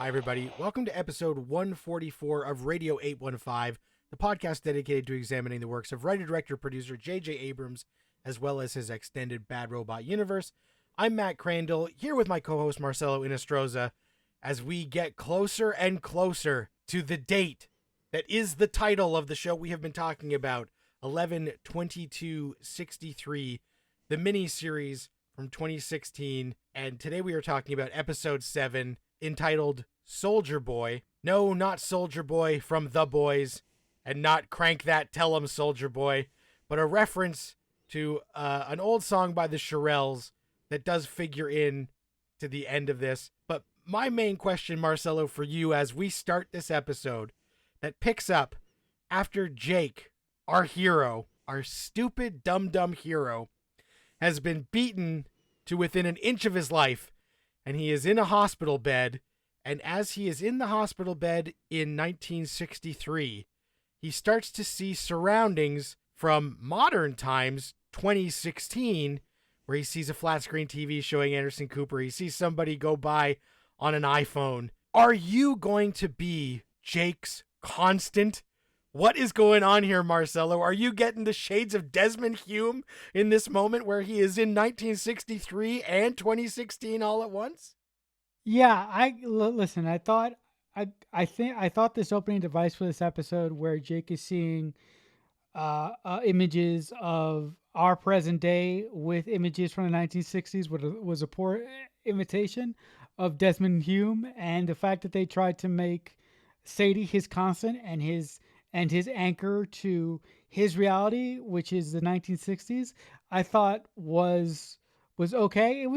Hi, everybody. Welcome to episode 144 of Radio 815, the podcast dedicated to examining the works of writer, director, producer J.J. Abrams, as well as his extended Bad Robot universe. I'm Matt Crandall, here with my co-host Marcelo Inostroza, as we get closer and closer to the date that is the title of the show we have been talking about, 11/22/63, the mini-series from 2016. And today we are talking about episode 7, entitled Soldier Boy. No, not Soldier Boy from The Boys, and not Crank That Tell 'Em Soldier Boy, but a reference to an old song by the Shirelles that does figure in to the end of this. But my main question, Marcelo, for you as we start this episode that picks up after Jake, our hero, our stupid, dumb hero, has been beaten to within an inch of his life, and he is in a hospital bed. And as he is in the hospital bed in 1963, he starts to see surroundings from modern times, 2016, where he sees a flat screen TV showing Anderson Cooper. He sees somebody go by on an iPhone. Are you going to be Jake's constant? What is going on here, Marcelo? Are you getting the shades of Desmond Hume in this moment where he is in 1963 and 2016 all at once? Yeah, listen. I thought this opening device for this episode, where Jake is seeing images of our present day with images from the 1960s, was a poor imitation of Desmond Hume, and the fact that they tried to make Sadie his constant and his anchor to his reality, which is the 1960s, I thought was okay. It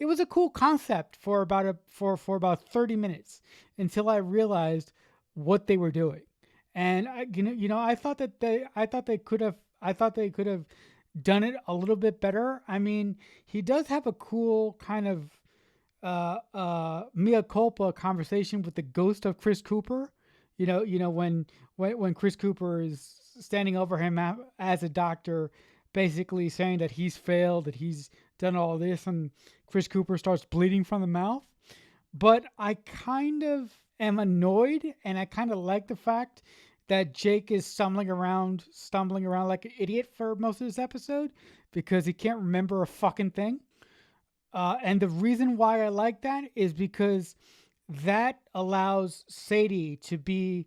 was a cool concept for about 30 minutes until I realized what they were doing. And I thought they could have done it a little bit better. I mean, he does have a cool kind of mea culpa conversation with the ghost of Chris Cooper. When Chris Cooper is standing over him as a doctor, basically saying that he's failed, that he's done all this, and Chris Cooper starts bleeding from the mouth. But I kind of am annoyed, and I kind of like the fact that Jake is stumbling around like an idiot for most of this episode because he can't remember a fucking thing. And the reason why I like that is because that allows Sadie to be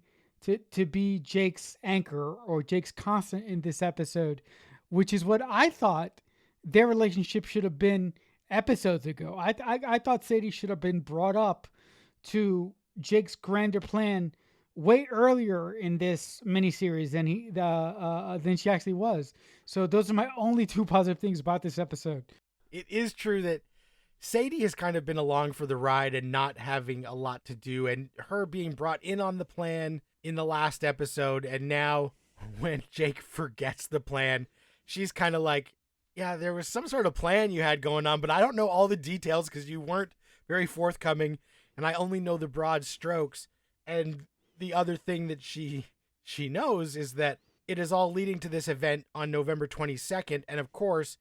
Jake's anchor or Jake's constant in this episode, which is what I thought their relationship should have been episodes ago. I thought Sadie should have been brought up to Jake's grander plan way earlier in this miniseries than she actually was. So those are my only two positive things about this episode. It is true that Sadie has kind of been along for the ride and not having a lot to do, and her being brought in on the plan in the last episode, and now when Jake forgets the plan, she's kind of like, yeah, there was some sort of plan you had going on, but I don't know all the details because you weren't very forthcoming, and I only know the broad strokes. And the other thing that she knows is that it is all leading to this event on November 22nd, and of course,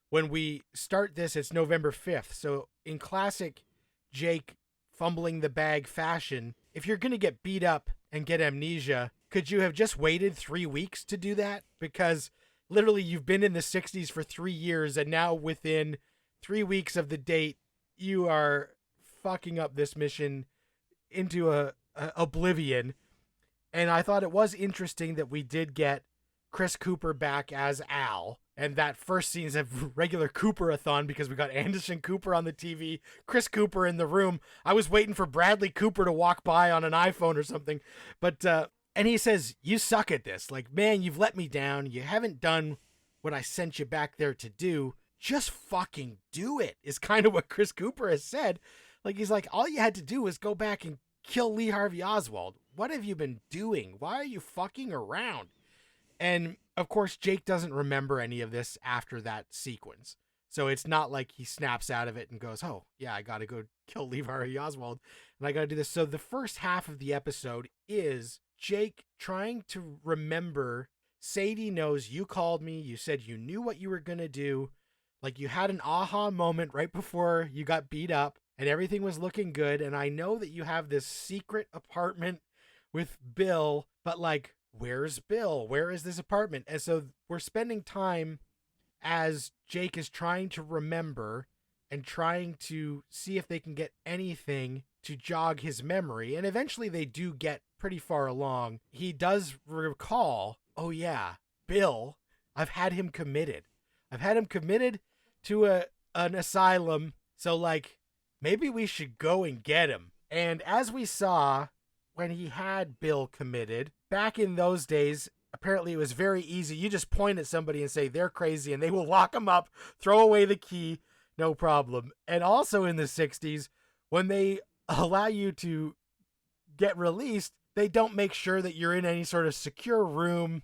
when we start this, it's November 5th. So in classic Jake fumbling the bag fashion, if you're going to get beat up and get amnesia, could you have just waited 3 weeks to do that? Because literally you've been in the 60s for 3 years, and now within 3 weeks of the date, you are fucking up this mission into a oblivion. And I thought it was interesting that we did get Chris Cooper back as Al. And that first scene is a regular Cooper-a-thon because we got Anderson Cooper on the TV, Chris Cooper in the room. I was waiting for Bradley Cooper to walk by on an iPhone or something. But, and he says, you suck at this. Like, man, you've let me down. You haven't done what I sent you back there to do. Just fucking do it, is kind of what Chris Cooper has said. Like, he's like, all you had to do was go back and kill Lee Harvey Oswald. What have you been doing? Why are you fucking around? And of course, Jake doesn't remember any of this after that sequence. So it's not like he snaps out of it and goes, oh, yeah, I got to go kill Lee Harvey Oswald and I got to do this. So the first half of the episode is Jake trying to remember. Sadie knows you called me. You said you knew what you were going to do. Like you had an aha moment right before you got beat up. and everything was looking good. And I know that you have this secret apartment with Bill, but like, where's Bill? Where is this apartment? And so we're spending time as Jake is trying to remember and trying to see if they can get anything to jog his memory. And eventually they do get pretty far along. He does recall, oh yeah, Bill, I've had him committed. I've had him committed to an asylum. So like, maybe we should go and get him. And as we saw when he had Bill committed, back in those days, apparently it was very easy. You just point at somebody and say they're crazy and they will lock them up, throw away the key, no problem. And also in the 60s, when they allow you to get released, they don't make sure that you're in any sort of secure room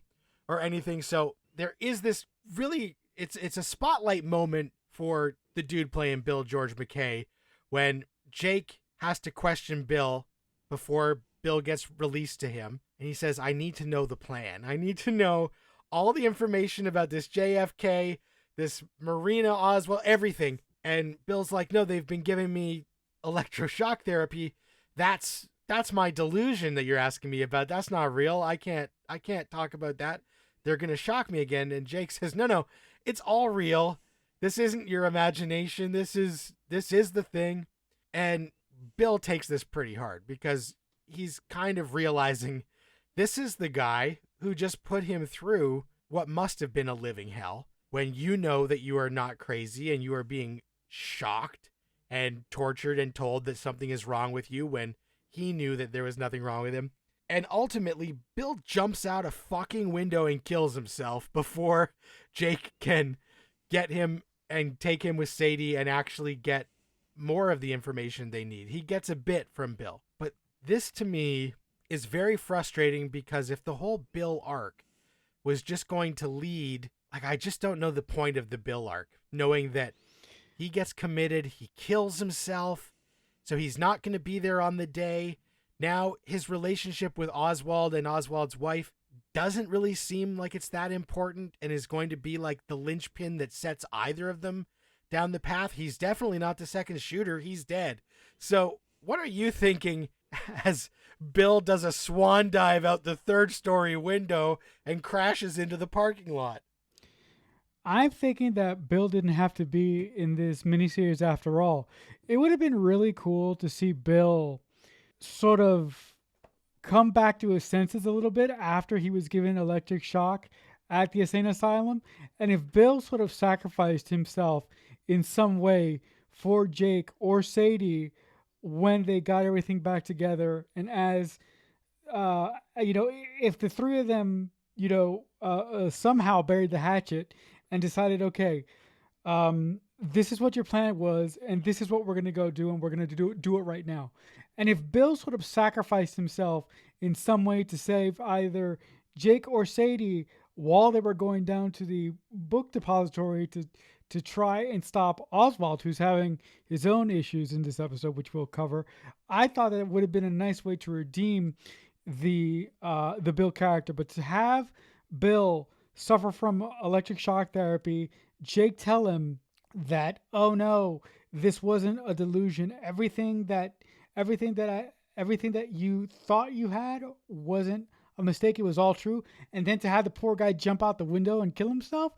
or anything. So there is this really, it's a spotlight moment for the dude playing Bill George McKay when Jake has to question Bill before Bill gets released to him. And he says, I need to know the plan. I need to know all the information about this JFK, this Marina Oswald, everything. And Bill's like, no, they've been giving me electroshock therapy. That's my delusion that you're asking me about. That's not real. I can't talk about that. They're going to shock me again. And Jake says, no, it's all real. This isn't your imagination. This is the thing. And Bill takes this pretty hard because he's kind of realizing this is the guy who just put him through what must have been a living hell when you know that you are not crazy and you are being shocked and tortured and told that something is wrong with you when he knew that there was nothing wrong with him. And ultimately, Bill jumps out a fucking window and kills himself before Jake can get him and take him with Sadie and actually get more of the information they need. He gets a bit from Bill. But this, to me, is very frustrating because if the whole Bill arc was just going to lead, like, I just don't know the point of the Bill arc, knowing that he gets committed, he kills himself, so he's not going to be there on the day. Now his relationship with Oswald and Oswald's wife doesn't really seem like it's that important and is going to be like the linchpin that sets either of them down the path. He's definitely not the second shooter. He's dead. So what are you thinking as Bill does a swan dive out the third-story window and crashes into the parking lot? I'm thinking that Bill didn't have to be in this miniseries after all. It would have been really cool to see Bill sort of come back to his senses a little bit after he was given electric shock at the insane asylum. And if Bill sort of sacrificed himself in some way for Jake or Sadie when they got everything back together, and as if the three of them somehow buried the hatchet and decided, okay, this is what your plan was, and this is what we're going to go do, and we're going to do it right now. And if Bill sort of sacrificed himself in some way to save either Jake or Sadie while they were going down to the book depository to try and stop Oswald, who's having his own issues in this episode, which we'll cover, I thought that it would have been a nice way to redeem the Bill character. But to have Bill suffer from electric shock therapy, Jake tell him that, oh no, this wasn't a delusion. Everything that you thought you had wasn't a mistake. It was all true. And then to have the poor guy jump out the window and kill himself,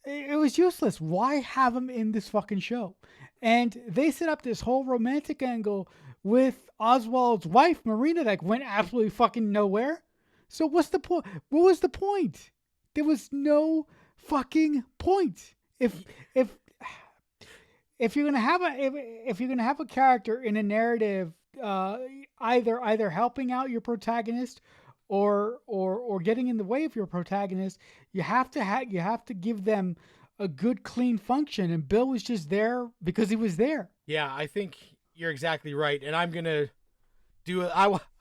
it was useless. Why have him in this fucking show? And they set up this whole romantic angle with Oswald's wife, Marina, that went absolutely fucking nowhere. So what's the point? What was the point? There was no fucking point. If you're gonna have a character in a narrative, either helping out your protagonist or getting in the way of your protagonist, you have to give them a good, clean function. And Bill was just there because he was there. Yeah, I think you're exactly right. And I'm gonna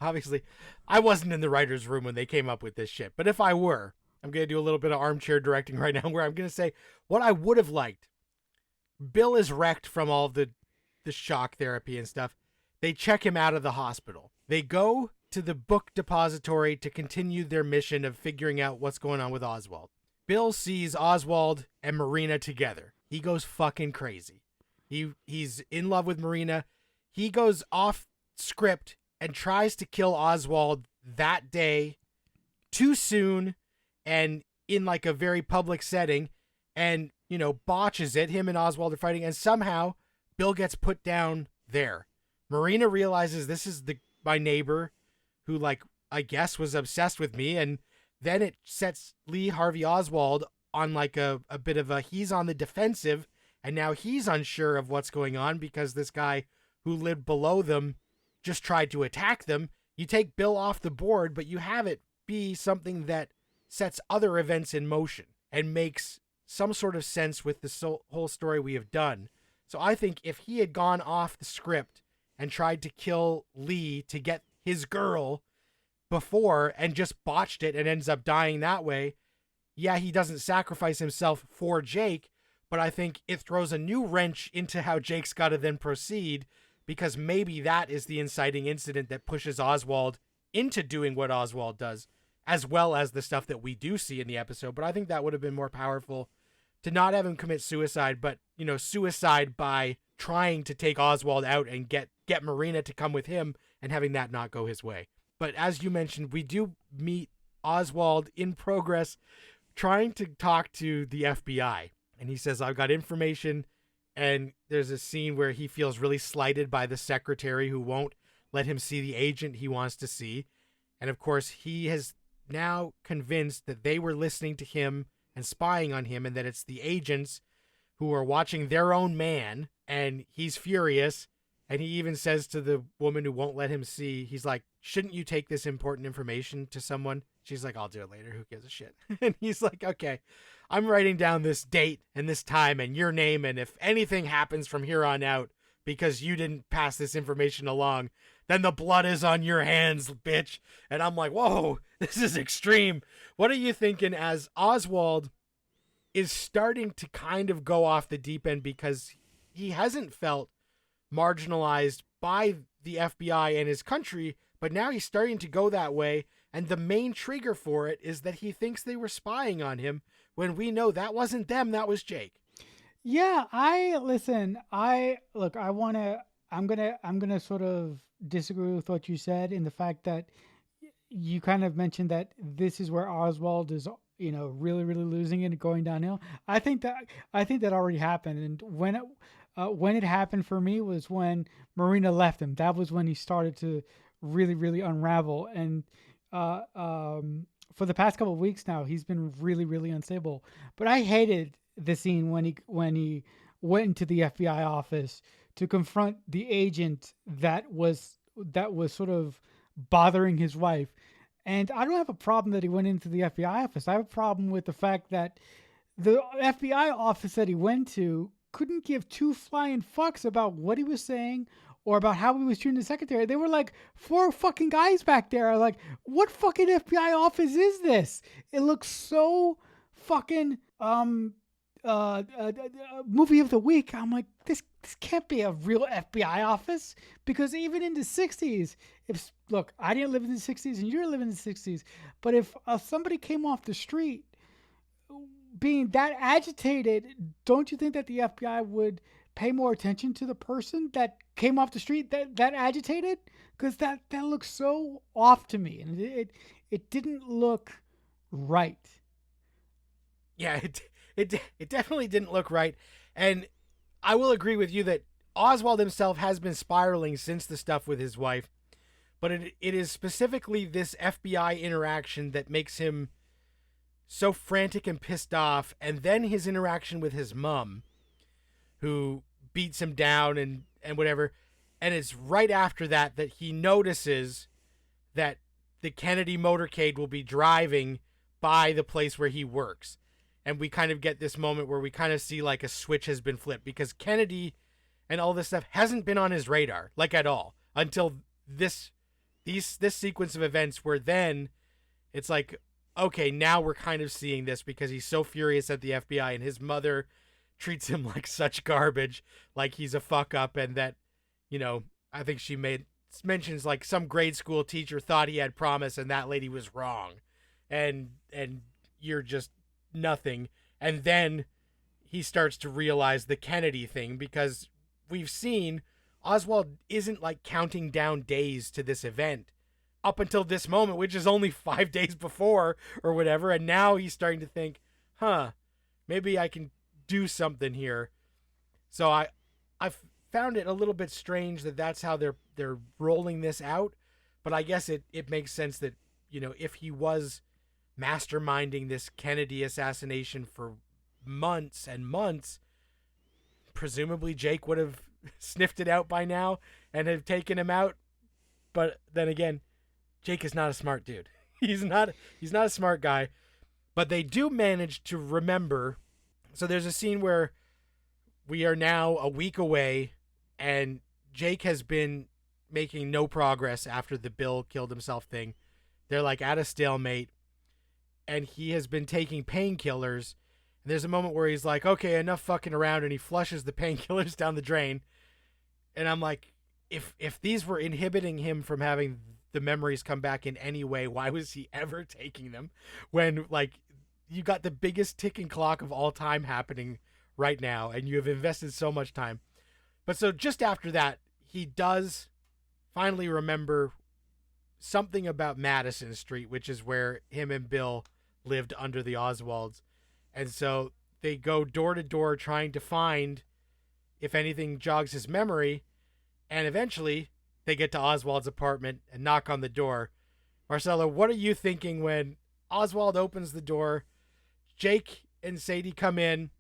obviously I wasn't in the writer's room when they came up with this shit, but if I were, I'm going to do a little bit of armchair directing right now where I'm going to say what I would have liked. Bill is wrecked from all the shock therapy and stuff. They check him out of the hospital. They go to the book depository to continue their mission of figuring out what's going on with Oswald. Bill sees Oswald and Marina together. He goes fucking crazy. He's in love with Marina. he goes off script and tries to kill Oswald that day too soon and in like a very public setting and, botches it. Him and Oswald are fighting and somehow Bill gets put down there. Marina realizes this is my neighbor who, like, I guess was obsessed with me, and then it sets Lee Harvey Oswald on like a bit of he's on the defensive, and now he's unsure of what's going on because this guy who lived below them just tried to attack them. You take Bill off the board, but you have it be something that sets other events in motion and makes some sort of sense with the whole story we have done. So I think if he had gone off the script and tried to kill Lee to get his girl before and just botched it and ends up dying that way, yeah, he doesn't sacrifice himself for Jake, but I think it throws a new wrench into how Jake's got to then proceed, because maybe that is the inciting incident that pushes Oswald into doing what Oswald does, as well as the stuff that we do see in the episode. But I think that would have been more powerful to not have him commit suicide, but, suicide by trying to take Oswald out and get Marina to come with him and having that not go his way. But as you mentioned, we do meet Oswald in progress trying to talk to the FBI. And he says, I've got information. And there's a scene where he feels really slighted by the secretary who won't let him see the agent he wants to see. And of course, he has now convinced that they were listening to him and spying on him, and that it's the agents who are watching their own man. And he's furious. And he even says to the woman who won't let him see, he's like, shouldn't you take this important information to someone? She's like, I'll do it later. Who gives a shit? And he's like, okay, I'm writing down this date and this time and your name. And if anything happens from here on out because you didn't pass this information along, then the blood is on your hands, bitch. And I'm like, whoa, this is extreme. What are you thinking as Oswald is starting to kind of go off the deep end because he hasn't felt marginalized by the FBI and his country, but now he's starting to go that way, and the main trigger for it is that he thinks they were spying on him when we know that wasn't them, that was Jake. Yeah, I'm gonna sort of disagree with what you said in the fact that you kind of mentioned that this is where Oswald is, really, really losing it and going downhill. I think that already happened, and when it happened for me was when Marina left him. That was when he started to really, really unravel. And for the past couple of weeks now, he's been really, really unstable. But I hated the scene when he went into the FBI office to confront the agent that was sort of bothering his wife. And I don't have a problem that he went into the FBI office. I have a problem with the fact that the FBI office that he went to couldn't give two flying fucks about what he was saying or about how he was treating the secretary. They were like 4 fucking guys back there. Like, what fucking FBI office is this? It looks so fucking movie of the week. I'm like, this can't be a real FBI office, because even in the 60s, look, I didn't live in the 60s and you didn't live in the 60s, but if somebody came off the street being that agitated, don't you think that the FBI would pay more attention to the person that came off the street that agitated? Because that looks so off to me, and it didn't look right. Yeah, it definitely didn't look right. And I will agree with you that Oswald himself has been spiraling since the stuff with his wife, but it is specifically this FBI interaction that makes him so frantic and pissed off, and then his interaction with his mom, who beats him down and whatever. And it's right after that he notices that the Kennedy motorcade will be driving by the place where he works. And we kind of get this moment where we kind of see like a switch has been flipped, because Kennedy and all this stuff hasn't been on his radar, like, at all, until this sequence of events, where then it's like, okay, now we're kind of seeing this because he's so furious at the FBI and his mother treats him like such garbage, like he's a fuck up, and that, I think she mentions like some grade school teacher thought he had promise and that lady was wrong, and you're just nothing. And then he starts to realize the Kennedy thing, because we've seen Oswald isn't like counting down days to this event up until this moment, which is only 5 days before or whatever. And now he's starting to think, maybe I can do something here. So I've found it a little bit strange that that's how they're rolling this out. But I guess it makes sense that, if he was masterminding this Kennedy assassination for months and months, presumably Jake would have sniffed it out by now and have taken him out. But then again, Jake is not a smart dude. He's not a smart guy. But they do manage to remember. So there's a scene where we are now a week away and Jake has been making no progress after the Bill killed himself thing. They're like at a stalemate and he has been taking painkillers. And there's a moment where he's like, okay, enough fucking around, and he flushes the painkillers down the drain. And I'm like, if these were inhibiting him from having the memories come back in any way, why was he ever taking them? When, like, you got the biggest ticking clock of all time happening right now, and you have invested so much time. But so just after that, he does finally remember something about Madison Street, which is where him and Bill lived under the Oswalds. And so they go door to door trying to find if anything jogs his memory. And eventually they get to Oswald's apartment and knock on the door. Marcelo, what are you thinking when Oswald opens the door? Jake and Sadie come in,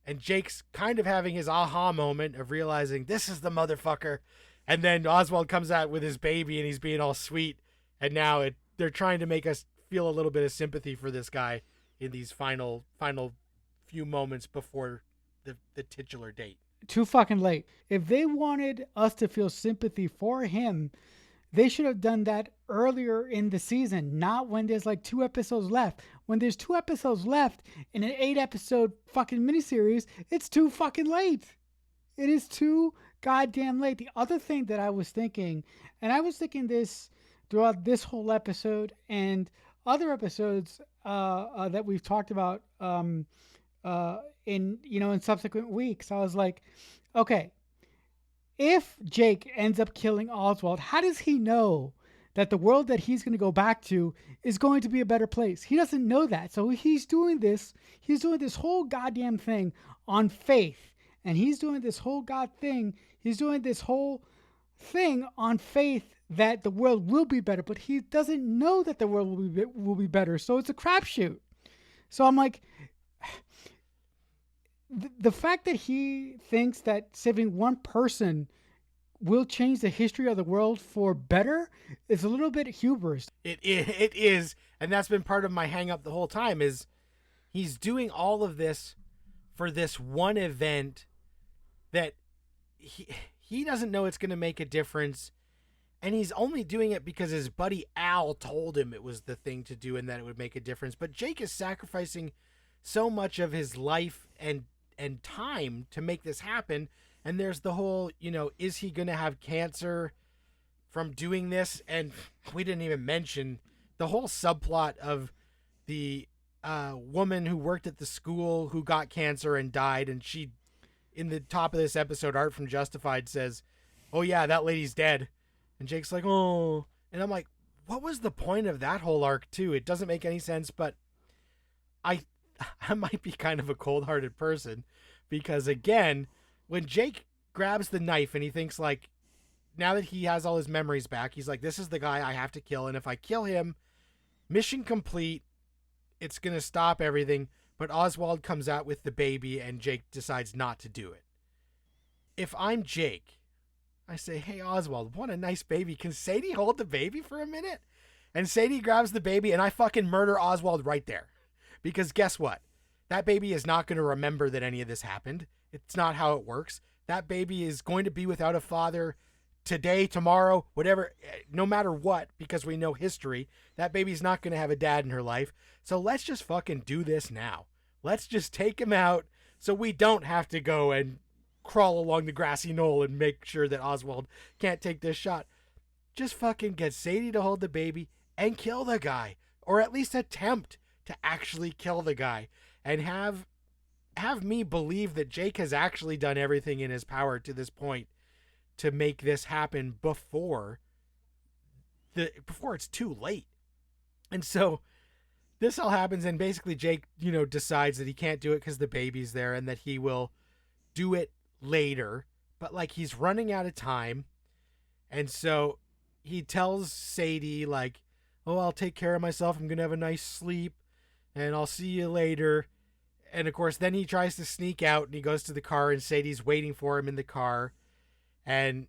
and Jake's kind of having his aha moment of realizing this is the motherfucker. And then Oswald comes out with his baby and he's being all sweet. And now they're trying to make us feel a little bit of sympathy for this guy in these final few moments before the titular date. Too fucking late. If they wanted us to feel sympathy for him, they should have done that earlier in the season, not when there's like 2 episodes left. When there's 2 episodes left in an 8-episode fucking miniseries, it's too fucking late. It is too goddamn late. The other thing that I was thinking, and I was thinking this throughout this whole episode and other episodes that we've talked about in subsequent weeks, I was like, okay, if Jake ends up killing Oswald, how does he know that the world that he's going to go back to is going to be a better place? He doesn't know that. So he's doing this whole goddamn thing on faith. And he's doing this whole thing on faith that the world will be better, but he doesn't know that the world will be better. So it's a crapshoot. So I'm like, the fact that he thinks that saving one person will change the history of the world for better is a little bit hubris. It is, and that's been part of my hang up the whole time, is he's doing all of this for this one event that he doesn't know it's going to make a difference, and he's only doing it because his buddy Al told him it was the thing to do and that it would make a difference. But Jake is sacrificing so much of his life and time to make this happen. And there's the whole, is he going to have cancer from doing this? And we didn't even mention the whole subplot of the woman who worked at the school who got cancer and died. And she, in the top of this episode, Art from Justified says, oh yeah, that lady's dead. And Jake's like, oh. And I'm like, what was the point of that whole arc too? It doesn't make any sense, but I might be kind of a cold-hearted person because, again, when Jake grabs the knife and he thinks, like, now that he has all his memories back, he's like, this is the guy I have to kill, and if I kill him, mission complete, it's going to stop everything, but Oswald comes out with the baby and Jake decides not to do it. If I'm Jake, I say, hey, Oswald, what a nice baby. Can Sadie hold the baby for a minute? And Sadie grabs the baby, and I fucking murder Oswald right there. Because guess what? That baby is not going to remember that any of this happened. It's not how it works. That baby is going to be without a father today, tomorrow, whatever, no matter what, because we know history. That baby's not going to have a dad in her life. So let's just fucking do this now. Let's just take him out so we don't have to go and crawl along the grassy knoll and make sure that Oswald can't take this shot. Just fucking get Sadie to hold the baby and kill the guy, or at least attempt to actually kill the guy, and have me believe that Jake has actually done everything in his power to this point to make this happen before it's too late. And so this all happens, and basically Jake, decides that he can't do it because the baby's there, and that he will do it later. But like, he's running out of time, and so he tells Sadie, like, "Oh, I'll take care of myself. I'm gonna have a nice sleep, and I'll see you later." And of course, then he tries to sneak out, and he goes to the car, and Sadie's waiting for him in the car, and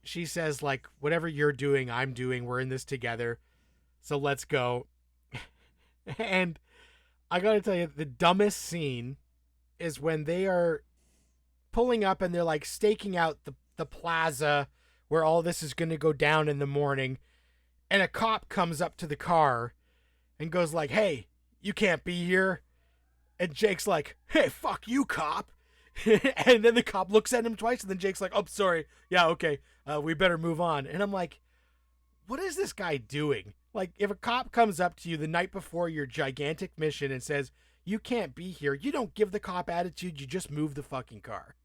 she says, like, "Whatever you're doing, I'm doing. We're in this together, so let's go." And I gotta tell you, the dumbest scene is when they are pulling up and they're like staking out the plaza where all this is going to go down in the morning. And a cop comes up to the car and goes like, "Hey, you can't be here." And Jake's like, "Hey, fuck you, cop." And then the cop looks at him twice, and then Jake's like, "Oh, sorry. Yeah, okay. We better move on." And I'm like, what is this guy doing? Like, if a cop comes up to you the night before your gigantic mission and says, "You can't be here," you don't give the cop attitude, you just move the fucking car.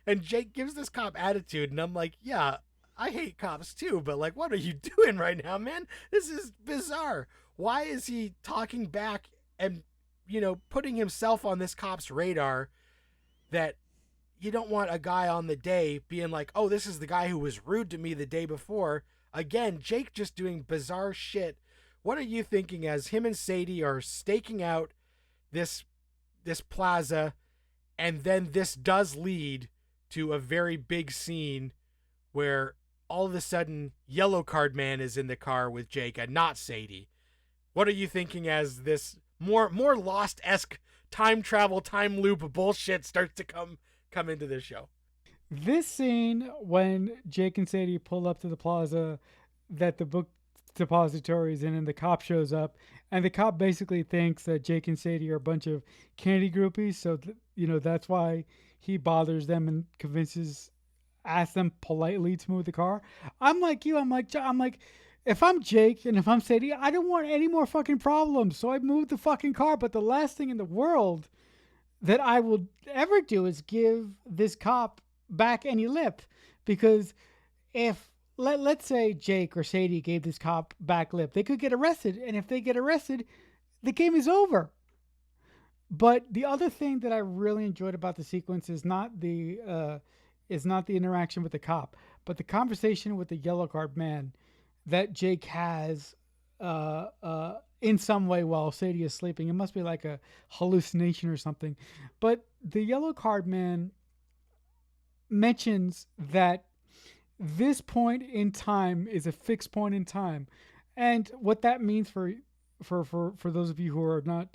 And Jake gives this cop attitude, and I'm like, yeah, I hate cops too, but like, what are you doing right now, man? This is bizarre. Why is he talking back and, putting himself on this cop's radar that you don't want a guy on the day being like, "Oh, this is the guy who was rude to me the day before." Again, Jake just doing bizarre shit. What are you thinking as him and Sadie are staking out this plaza, and then this does lead to a very big scene where all of a sudden Yellow Card Man is in the car with Jake and not Sadie? What are you thinking as this more Lost-esque time travel, time loop bullshit starts to come into this show? This scene when Jake and Sadie pull up to the plaza that the book depository is in, and the cop shows up, and the cop basically thinks that Jake and Sadie are a bunch of candy groupies, so that's why he bothers them and asks them politely to move the car. I'm like, if I'm Jake and if I'm Sadie, I don't want any more fucking problems, so I moved the fucking car. But the last thing in the world that I will ever do is give this cop back any lip, because if let's say Jake or Sadie gave this cop back lip, they could get arrested, and if they get arrested, the game is over. But the other thing that I really enjoyed about the sequence is not the interaction with the cop, but the conversation with the Yellow Card Man that Jake has in some way while Sadie is sleeping. It must be like a hallucination or something. But the Yellow Card Man mentions that this point in time is a fixed point in time, and what that means for those of you who are not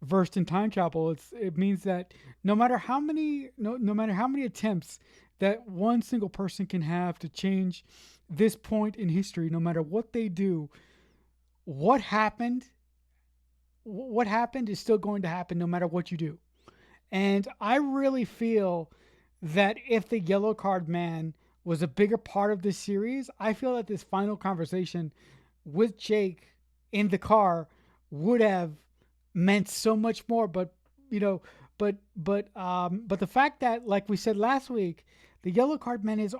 versed in time travel, it means that no matter how many attempts that one single person can have to change this point in history, no matter what they do, what happened is still going to happen no matter what you do. And I really feel that if the Yellow Card Man was a bigger part of this series, I feel that this final conversation with Jake in the car would have meant so much more. But the fact that, like we said last week, the Yellow Card Man is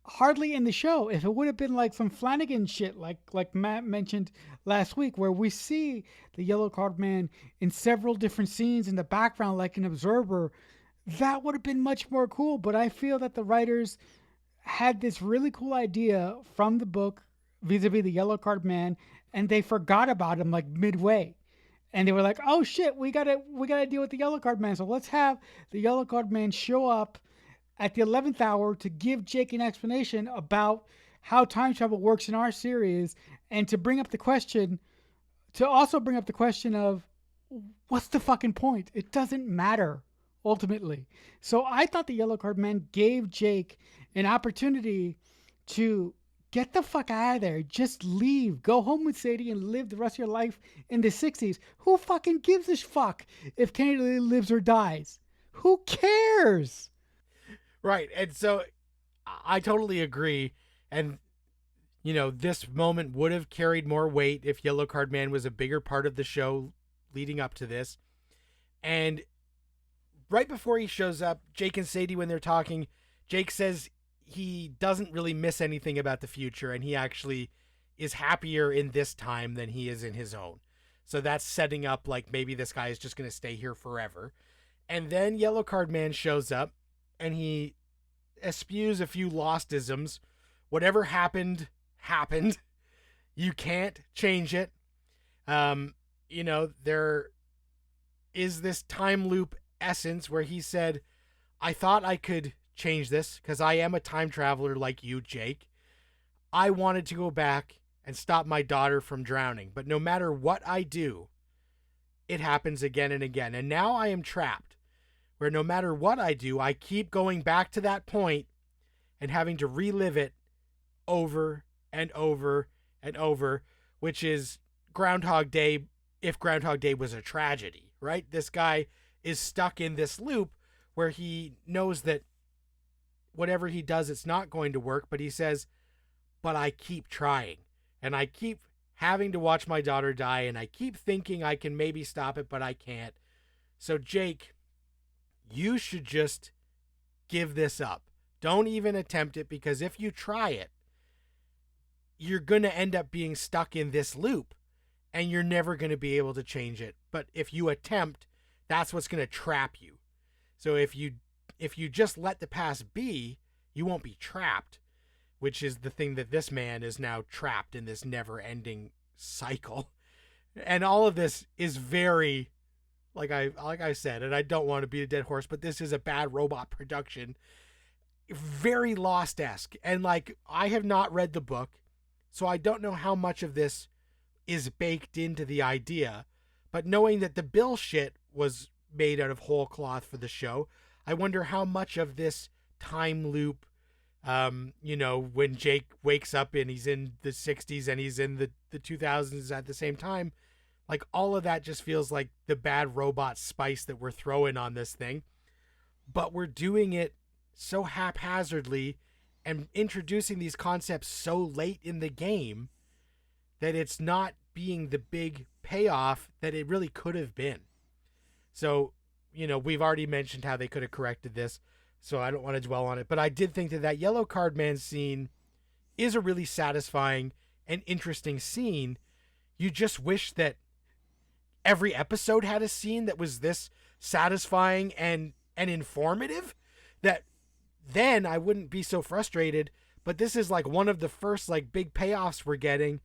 hardly in the show. If it would have been like some Flanagan shit, like Matt mentioned last week, where we see the Yellow Card Man in several different scenes in the background, like an observer, that would have been much more cool. But I feel that the writers had this really cool idea from the book vis-a-vis the Yellow Card Man, and they forgot about him like midway. And they were like, "Oh shit, we gotta deal with the Yellow Card Man. So let's have the Yellow Card Man show up at the 11th hour to give Jake an explanation about how time travel works in our series, and to also bring up the question of what's the fucking point? It doesn't matter ultimately." So I thought the Yellow Card Man gave Jake an opportunity to get the fuck out of there. Just leave. Go home with Sadie and live the rest of your life in the 60s. Who fucking gives a fuck if Kennedy lives or dies? Who cares? Right. And so I totally agree. And, this moment would have carried more weight if Yellow Card Man was a bigger part of the show leading up to this. And right before he shows up, Jake and Sadie, when they're talking, Jake says he doesn't really miss anything about the future, and he actually is happier in this time than he is in his own. So that's setting up like maybe this guy is just going to stay here forever. And then Yellow Card Man shows up and he spews a few lost isms. Whatever happened, happened. You can't change it. There is this time loop essence where he said, I thought I could change this because I am a time traveler like you, Jake. I wanted to go back and stop my daughter from drowning, but no matter what I do, it happens again and again. And now I am trapped where no matter what I do, I keep going back to that point and having to relive it over and over and over, which is Groundhog Day if Groundhog Day was a tragedy, right? This guy is stuck in this loop where he knows that whatever he does, it's not going to work, but he says, but I keep trying, and I keep having to watch my daughter die, and I keep thinking I can maybe stop it, but I can't. So Jake, you should just give this up. Don't even attempt it, because if you try it, you're going to end up being stuck in this loop, and you're never going to be able to change it. But if you attempt, that's what's going to trap you. So if you just let the past be, you won't be trapped, which is the thing that this man is now trapped in, this never-ending cycle. And all of this is very, like I said, and I don't want to beat a dead horse, but this is a Bad Robot production. Very Lost-esque. And like, I have not read the book, so I don't know how much of this is baked into the idea. But knowing that the Bill shit was made out of whole cloth for the show, I wonder how much of this time loop, when Jake wakes up and he's in the 60s and he's in the 2000s at the same time, like all of that just feels like the Bad Robot spice that we're throwing on this thing. But we're doing it so haphazardly and introducing these concepts so late in the game that it's not being the big payoff that it really could have been. So, we've already mentioned how they could have corrected this, so I don't want to dwell on it. But I did think that Yellow Card Man scene is a really satisfying and interesting scene. You just wish that every episode had a scene that was this satisfying and informative, that then I wouldn't be so frustrated. But this is like one of the first like big payoffs we're getting,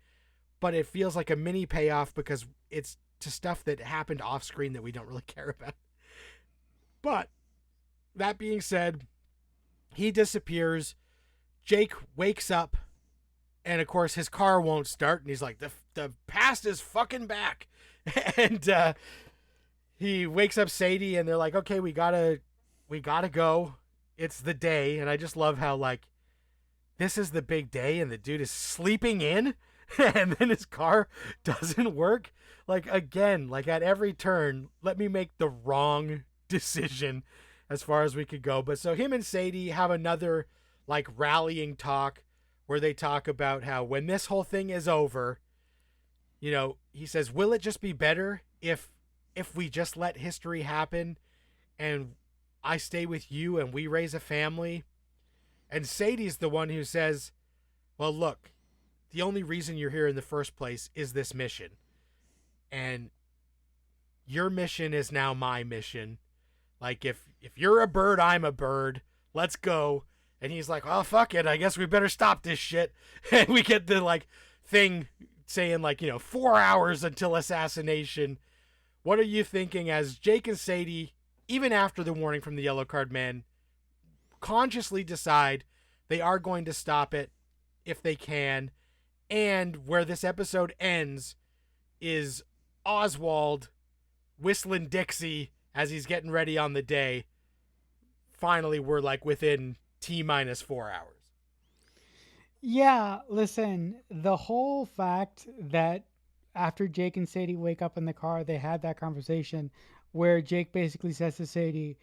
but it feels like a mini payoff because it's to stuff that happened off screen that we don't really care about. But that being said, he disappears. Jake wakes up, and of course his car won't start, and he's like, the past is fucking back. And he wakes up Sadie, and they're like, okay, we gotta go. It's the day. And I just love how like this is the big day and the dude is sleeping in and then his car doesn't work. Like, again, like at every turn, let me make the wrong decision as far as we could go. But so him and Sadie have another like rallying talk where they talk about how when this whole thing is over, he says, will it just be better if we just let history happen and I stay with you and we raise a family? And Sadie's the one who says, well, look, the only reason you're here in the first place is this mission. And your mission is now my mission. Like, if you're a bird, I'm a bird. Let's go. And he's like, oh, fuck it. I guess we better stop this shit. And we get the, like, thing saying, like, 4 hours until assassination. What are you thinking as Jake and Sadie, even after the warning from the Yellow Card Man, consciously decide they are going to stop it if they can? And where this episode ends is Oswald whistling Dixie as he's getting ready on the day. Finally, we're like within T-minus 4 hours. Yeah, listen, the whole fact that after Jake and Sadie wake up in the car, they had that conversation where Jake basically says to Sadie,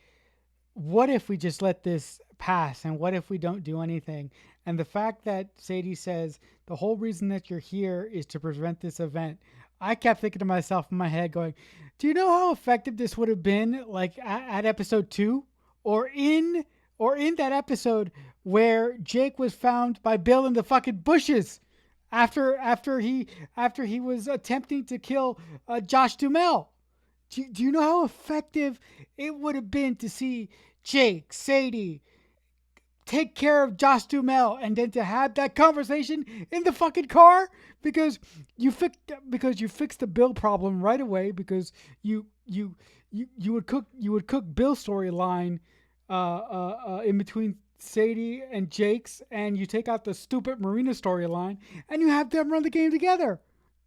what if we just let this pass? And what if we don't do anything? And the fact that Sadie says, the whole reason that you're here is to prevent this event. I kept thinking to myself in my head going, do you know how effective this would have been like at episode 2 or in that episode where Jake was found by Bill in the fucking bushes after he was attempting to kill Josh Duhamel. Do you know how effective it would have been to see Jake, Sadie, take care of Josh Duhamel and then to have that conversation in the fucking car? Because you fixed the Bill problem right away, because you would cook Bill's storyline in between Sadie and Jake's, and you take out the stupid Marina storyline and you have them run the game together.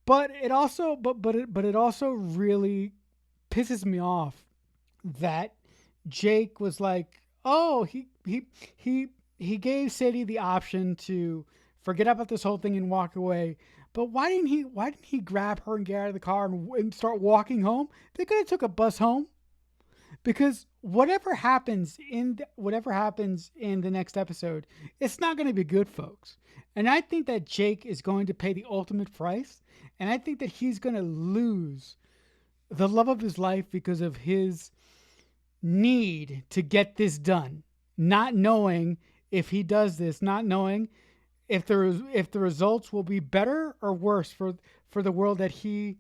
But it also it also really pisses me off that Jake was like, oh, he gave Sadie the option to forget about this whole thing and walk away. But why didn't he grab her and get out of the car and start walking home? They could have took a bus home. Because whatever happens in the next episode, it's not going to be good, folks. And I think that Jake is going to pay the ultimate price, and I think that he's going to lose the love of his life because of his need to get this done, not knowing if he does this, not knowing if the results will be better or worse for the world that he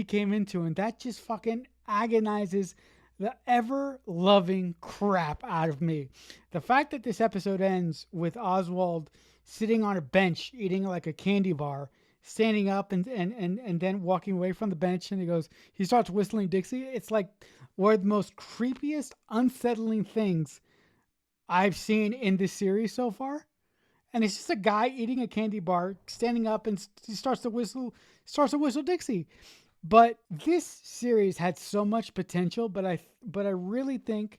came into. And that just fucking agonizes the ever-loving crap out of me. The fact that this episode ends with Oswald sitting on a bench eating like a candy bar, standing up and then walking away from the bench, and he starts whistling Dixie. It's like one of the most creepiest, unsettling things I've seen in this series so far. And it's just a guy eating a candy bar, standing up, and he starts to whistle Dixie. But this series had so much potential, but I really think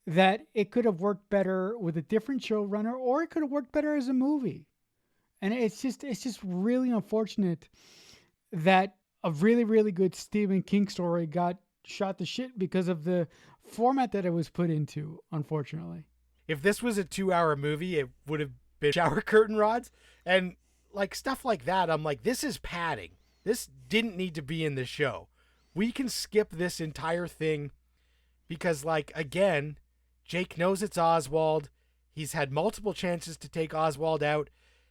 that it could have worked better with a different showrunner, or it could have worked better as a movie. And it's just really unfortunate that a really, really good Stephen King story got shot to shit because of the format that it was put into, unfortunately. If this was a 2-hour movie, it would have been shower curtain rods and like stuff like that. I'm like, this is padding. This didn't need to be in the show. We can skip this entire thing because, like, again, Jake knows it's Oswald. He's had multiple chances to take Oswald out,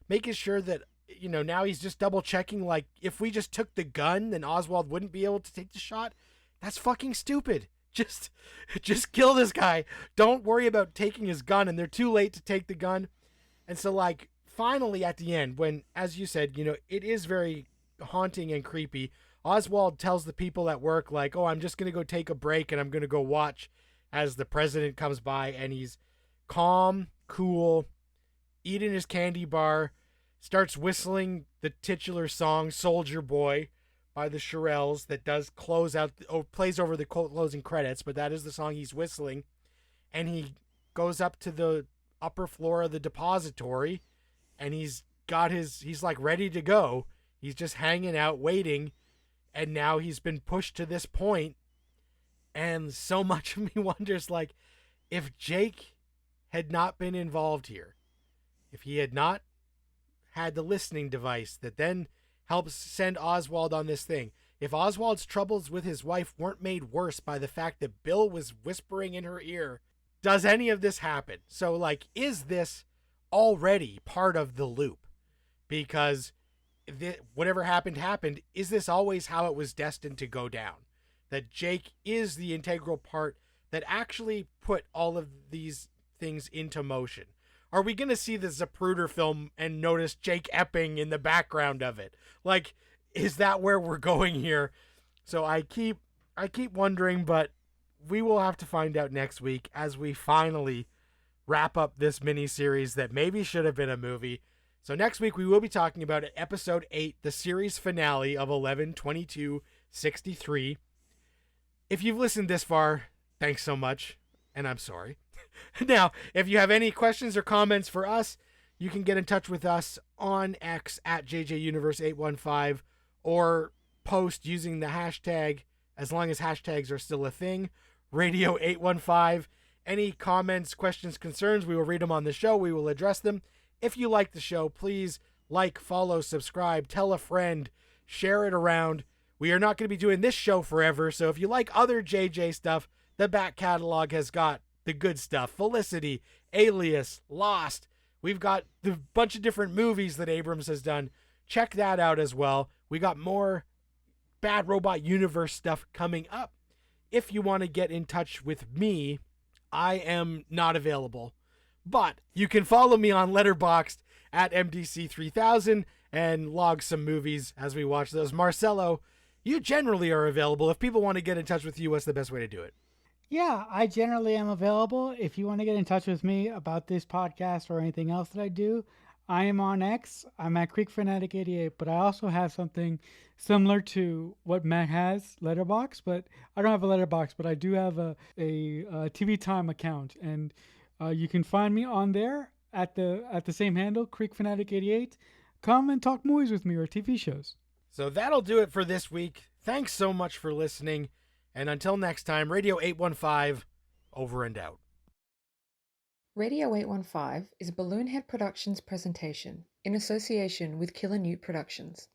making sure that, now he's just double checking, like, if we just took the gun, then Oswald wouldn't be able to take the shot. That's fucking stupid. Just kill this guy. Don't worry about taking his gun, and they're too late to take the gun. And so, like, finally at the end, when, as you said, it is very haunting and creepy, Oswald tells the people at work, like, oh, I'm just going to go take a break and I'm going to go watch as the president comes by, and he's calm, cool, eating his candy bar, starts whistling the titular song, Soldier Boy, by the Shirelles, that does plays over the closing credits, but that is the song he's whistling. And he goes up to the upper floor of the depository, and he's like ready to go. He's just hanging out, waiting, and now he's been pushed to this point. And so much of me wonders, like, if Jake had not been involved here, if he had not had the listening device that then helps send Oswald on this thing, if Oswald's troubles with his wife weren't made worse by the fact that Bill was whispering in her ear, does any of this happen? So, like, is this already part of the loop? Because whatever happened, is this always how it was destined to go down? That Jake is the integral part that actually put all of these things into motion? Are we going to see the Zapruder film and notice Jake Epping in the background of it? Like, is that where we're going here? So I keep wondering, but we will have to find out next week as we finally wrap up this miniseries that maybe should have been a movie. So next week we will be talking about episode 8, the series finale of 11/22/63. If you've listened this far, thanks so much, and I'm sorry. Now, if you have any questions or comments for us, you can get in touch with us on X at JJUniverse815 or post using the hashtag, as long as hashtags are still a thing, Radio815. Any comments, questions, concerns, we will read them on the show. We will address them. If you like the show, please like, follow, subscribe, tell a friend, share it around. We are not going to be doing this show forever, so if you like other JJ stuff, the back catalog has got the good stuff. Felicity, Alias, Lost. We've got the bunch of different movies that Abrams has done. Check that out as well. We got more Bad Robot Universe stuff coming up. If you want to get in touch with me, I am not available. But you can follow me on Letterboxd at MDC3000 and log some movies as we watch those. Marcelo, you generally are available. If people want to get in touch with you, what's the best way to do it? Yeah, I generally am available. If you want to get in touch with me about this podcast or anything else that I do, I am on X. I'm at CreekFanatic88, but I also have something similar to what Matt has, Letterbox. But I don't have a Letterbox, but I do have a TV Time account, and you can find me on there at the same handle, CreekFanatic88. Come and talk movies with me or TV shows. So that'll do it for this week. Thanks so much for listening. And until next time, Radio 815, over and out. Radio 815 is a Balloonhead Productions presentation in association with Killer Newt Productions.